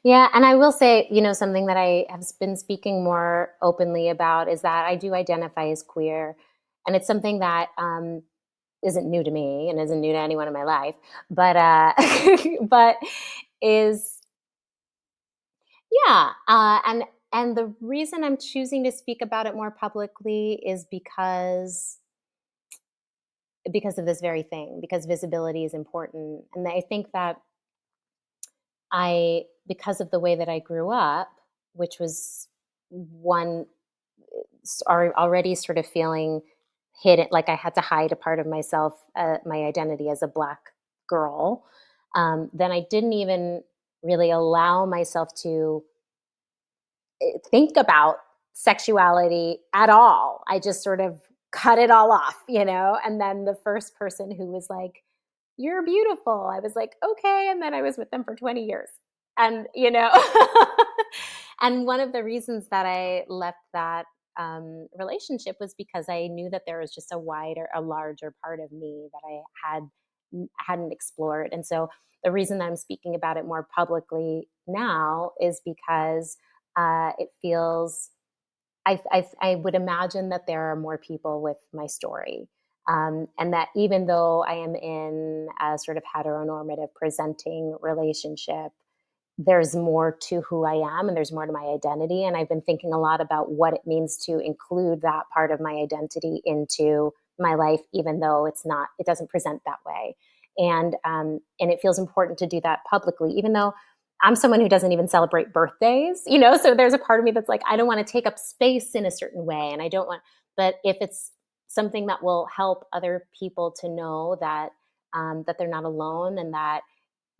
Yeah, and I will say, something that I have been speaking more openly about is that I do identify as queer, and it's something that isn't new to me and isn't new to anyone in my life, but but is yeah, and the reason I'm choosing to speak about it more publicly is because of this very thing, because visibility is important, and I think that because of the way that I grew up, which was one are already sort of feeling hidden, like I had to hide a part of myself, my identity as a Black girl. Then I didn't even really allow myself to think about sexuality at all. I just sort of cut it all off. And then the first person who was like, "You're beautiful," I was like, "Okay." And then I was with them for 20 years. And and one of the reasons that I left that relationship was because I knew that there was just a larger part of me that hadn't explored. And so the reason that I'm speaking about it more publicly now is because it feels I would imagine that there are more people with my story. And that even though I am in a sort of heteronormative presenting relationship, there's more to who I am and there's more to my identity. And I've been thinking a lot about what it means to include that part of my identity into my life, even though it doesn't present that way. And it feels important to do that publicly, even though I'm someone who doesn't even celebrate birthdays. So there's a part of me that's like, I don't want to take up space in a certain way. And I don't want, but if it's something that will help other people to know that they're not alone and that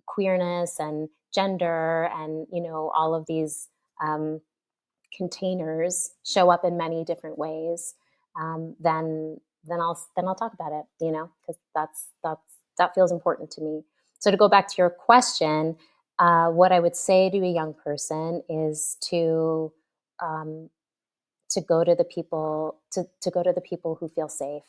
queerness and gender and all of these um, containers show up in many different ways, then I'll talk about it, because that feels important to me. So to go back to your question, what I would say to a young person is um, to go to the people to go to the people who feel safe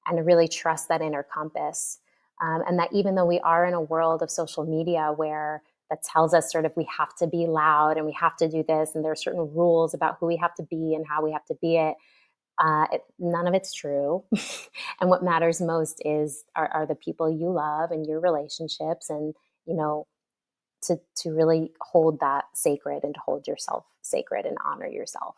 and to really trust that inner compass. And that even though we are in a world of social media where that tells us sort of we have to be loud and we have to do this, and there are certain rules about who we have to be and how we have to be none of it's true. And what matters most are the people you love and your relationships, and you know to really hold that sacred and to hold yourself sacred and honor yourself.